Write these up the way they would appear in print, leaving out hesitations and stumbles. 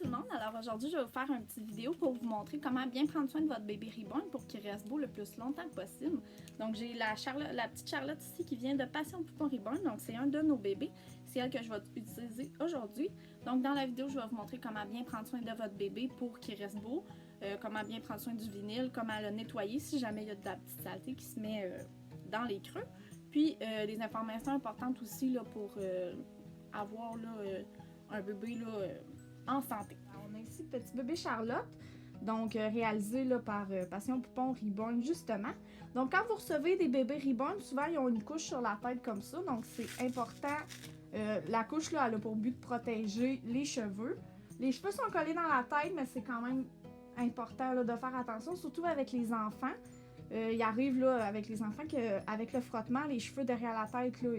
tout le monde, alors aujourd'hui je vais vous faire une petite vidéo pour vous montrer comment bien prendre soin de votre bébé Reborn pour qu'il reste beau le plus longtemps possible. Donc j'ai la petite Charlotte ici qui vient de Passion Poupon Reborn, donc c'est un de nos bébés, c'est elle que je vais utiliser aujourd'hui. Donc dans la vidéo je vais vous montrer comment bien prendre soin de votre bébé pour qu'il reste beau, comment bien prendre soin du vinyle, comment le nettoyer si jamais il y a de la petite saleté qui se met dans les creux. Puis des informations importantes aussi là, pour avoir là, un bébé là, en santé. Alors, on a ici le petit bébé Charlotte, donc réalisé là, par Passion Poupon Reborn justement. Donc quand vous recevez des bébés Reborn, souvent ils ont une couche sur la tête comme ça, donc c'est important. La couche là, elle a pour but de protéger les cheveux. Les cheveux sont collés dans la tête, mais c'est quand même important là, de faire attention, surtout avec les enfants. Il arrive là, avec les enfants qu'avec le frottement, les cheveux derrière la tête, là,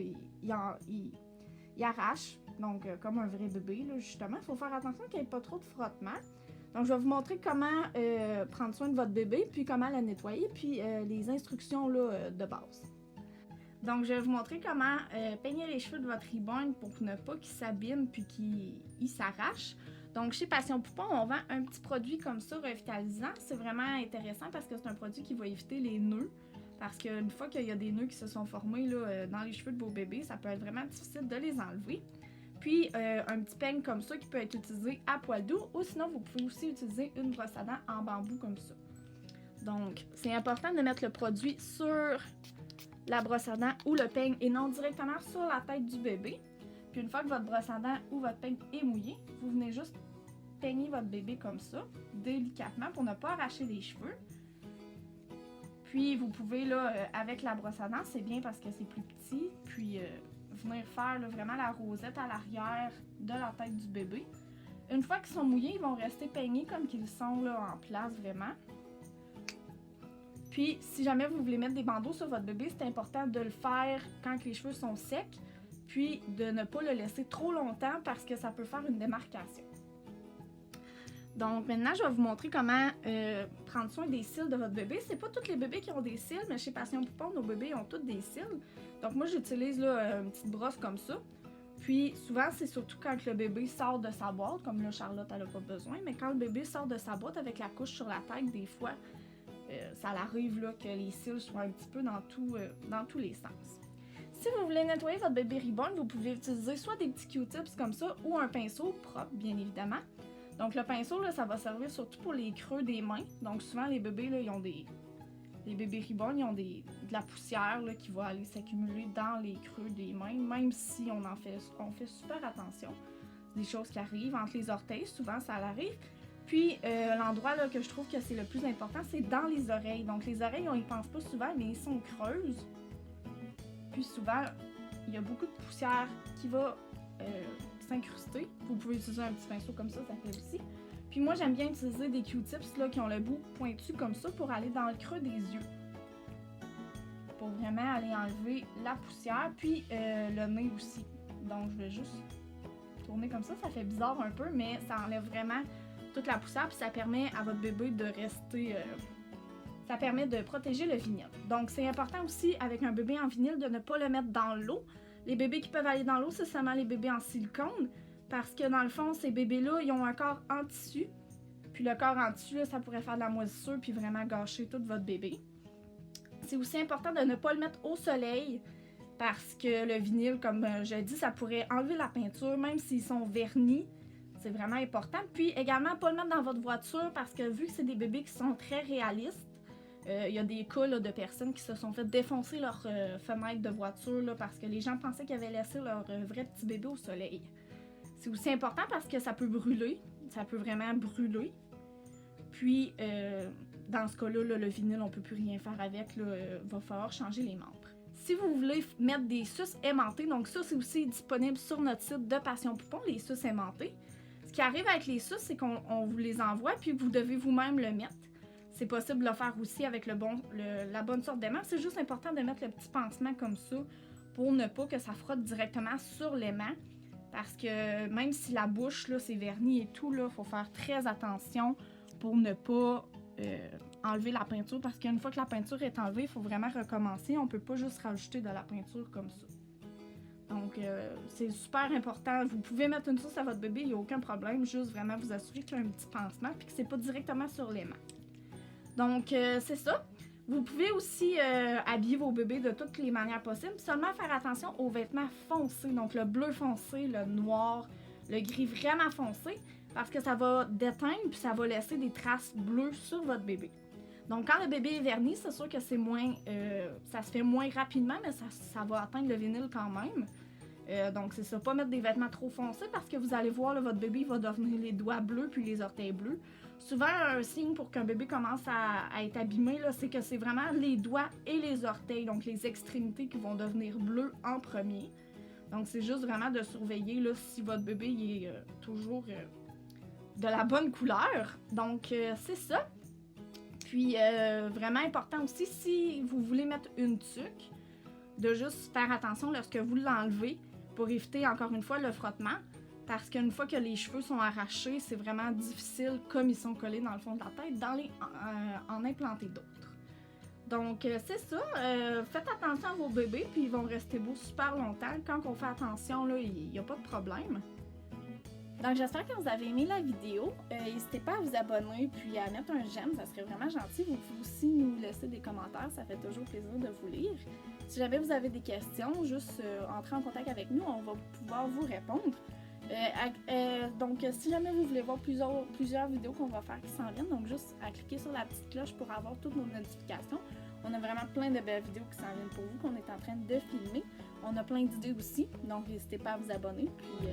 ils arrachent. Donc, comme un vrai bébé, là, justement, il faut faire attention qu'il n'y ait pas trop de frottement. Donc, je vais vous montrer comment prendre soin de votre bébé, puis comment le nettoyer, puis les instructions là, de base. Donc, je vais vous montrer comment peigner les cheveux de votre Reborn pour ne pas qu'il s'abîme puis qu'il s'arrache. Donc, chez Passion Poupon, on vend un petit produit comme ça, revitalisant. C'est vraiment intéressant parce que c'est un produit qui va éviter les nœuds. Parce qu'une fois qu'il y a des nœuds qui se sont formés là, dans les cheveux de vos bébés, ça peut être vraiment difficile de les enlever. Puis, un petit peigne comme ça qui peut être utilisé à poil doux. Ou sinon, vous pouvez aussi utiliser une brosse à dents en bambou comme ça. Donc, c'est important de mettre le produit sur la brosse à dents ou le peigne et non directement sur la tête du bébé. Puis une fois que votre brosse à dents ou votre peigne est mouillé, vous venez juste peigner votre bébé comme ça, délicatement pour ne pas arracher les cheveux. Puis vous pouvez, là, avec la brosse à dents, c'est bien parce que c'est plus petit, puis venir faire là, vraiment la rosette à l'arrière de la tête du bébé. Une fois qu'ils sont mouillés, ils vont rester peignés comme qu'ils sont là, en place vraiment. Puis, si jamais vous voulez mettre des bandeaux sur votre bébé, c'est important de le faire quand les cheveux sont secs, puis de ne pas le laisser trop longtemps parce que ça peut faire une démarcation. Donc, maintenant, je vais vous montrer comment prendre soin des cils de votre bébé. C'est pas tous les bébés qui ont des cils, mais chez Passion Poupon, nos bébés ont tous des cils. Donc, moi, j'utilise là, une petite brosse comme ça. Puis, souvent, c'est surtout quand le bébé sort de sa boîte, comme là, Charlotte, elle n'a pas besoin, mais quand le bébé sort de sa boîte avec la couche sur la tête, des fois, ça arrive là, que les cils soient un petit peu dans tous les sens. Si vous voulez nettoyer votre bébé Reborn, vous pouvez utiliser soit des petits Q-tips comme ça ou un pinceau propre, bien évidemment. Donc le pinceau, là, ça va servir surtout pour les creux des mains. Donc souvent, les bébés, là, ils ont les bébés Reborn, ils ont de la poussière là, qui va aller s'accumuler dans les creux des mains, même si on fait super attention. Des choses qui arrivent entre les orteils, souvent ça arrive. Puis, l'endroit là, que je trouve que c'est le plus important, c'est dans les oreilles. Donc, les oreilles, on y pense pas souvent, mais ils sont creuses. Puis, souvent, il y a beaucoup de poussière qui va s'incruster. Vous pouvez utiliser un petit pinceau comme ça fait aussi. Puis, moi, j'aime bien utiliser des Q-tips là, qui ont le bout pointu comme ça pour aller dans le creux des yeux. Pour vraiment aller enlever la poussière, puis le nez aussi. Donc, je vais juste tourner comme ça. Ça fait bizarre un peu, mais ça enlève vraiment toute la poussière, puis ça permet à votre bébé de rester... ça permet de protéger le vinyle. Donc, c'est important aussi, avec un bébé en vinyle, de ne pas le mettre dans l'eau. Les bébés qui peuvent aller dans l'eau, c'est seulement les bébés en silicone, parce que dans le fond, ces bébés-là, ils ont un corps en tissu. Puis le corps en tissu, là, ça pourrait faire de la moisissure, puis vraiment gâcher tout votre bébé. C'est aussi important de ne pas le mettre au soleil, parce que le vinyle, comme je l'ai dit, ça pourrait enlever la peinture, même s'ils sont vernis. C'est vraiment important. Puis également, pas le mettre dans votre voiture parce que vu que c'est des bébés qui sont très réalistes, il y a des cas là, de personnes qui se sont fait défoncer leur fenêtre de voiture là, parce que les gens pensaient qu'ils avaient laissé leur vrai petit bébé au soleil. C'est aussi important parce que ça peut brûler. Ça peut vraiment brûler. Puis, dans ce cas-là, là, le vinyle, on ne peut plus rien faire avec. Il va falloir changer les membres. Si vous voulez mettre des suces aimantées, donc ça, c'est aussi disponible sur notre site de Passion Poupon, les suces aimantées. Ce qui arrive avec les suces, c'est qu'on vous les envoie, puis vous devez vous-même le mettre. C'est possible de le faire aussi avec la bonne sorte d'aimant. C'est juste important de mettre le petit pansement comme ça pour ne pas que ça frotte directement sur l'aimant. Parce que même si la bouche, là, c'est verni et tout, il faut faire très attention pour ne pas enlever la peinture. Parce qu'une fois que la peinture est enlevée, il faut vraiment recommencer. On ne peut pas juste rajouter de la peinture comme ça. Donc, c'est super important. Vous pouvez mettre une sauce à votre bébé, il n'y a aucun problème. Juste vraiment vous assurer qu'il y a un petit pansement puis que c'est pas directement sur les mains. Donc, c'est ça. Vous pouvez aussi habiller vos bébés de toutes les manières possibles. Seulement faire attention aux vêtements foncés. Donc, le bleu foncé, le noir, le gris vraiment foncé. Parce que ça va déteindre puis ça va laisser des traces bleues sur votre bébé. Donc, quand le bébé est verni, c'est sûr que c'est moins, ça se fait moins rapidement, mais ça va atteindre le vinyle quand même. Donc, c'est ça, pas mettre des vêtements trop foncés parce que vous allez voir, là, votre bébé va devenir les doigts bleus puis les orteils bleus. Souvent, un signe pour qu'un bébé commence à être abîmé, là, c'est que c'est vraiment les doigts et les orteils, donc les extrémités qui vont devenir bleus en premier. Donc, c'est juste vraiment de surveiller là, si votre bébé il est toujours de la bonne couleur. Donc, c'est ça. Puis, vraiment important aussi, si vous voulez mettre une tuque, de juste faire attention lorsque vous l'enlevez pour éviter, encore une fois, le frottement. Parce qu'une fois que les cheveux sont arrachés, c'est vraiment difficile, comme ils sont collés dans le fond de la tête, en implanter d'autres. Donc, c'est ça. Faites attention à vos bébés, puis ils vont rester beaux super longtemps. Quand on fait attention, là, il n'y a pas de problème. Donc, j'espère que vous avez aimé la vidéo. N'hésitez pas à vous abonner puis à mettre un j'aime, ça serait vraiment gentil. Vous pouvez aussi nous laisser des commentaires, ça fait toujours plaisir de vous lire. Si jamais vous avez des questions, juste entrez en contact avec nous, on va pouvoir vous répondre. Donc, si jamais vous voulez voir plusieurs vidéos qu'on va faire qui s'en viennent, donc juste à cliquer sur la petite cloche pour avoir toutes nos notifications. On a vraiment plein de belles vidéos qui s'en viennent pour vous, qu'on est en train de filmer. On a plein d'idées aussi, donc n'hésitez pas à vous abonner. Puis,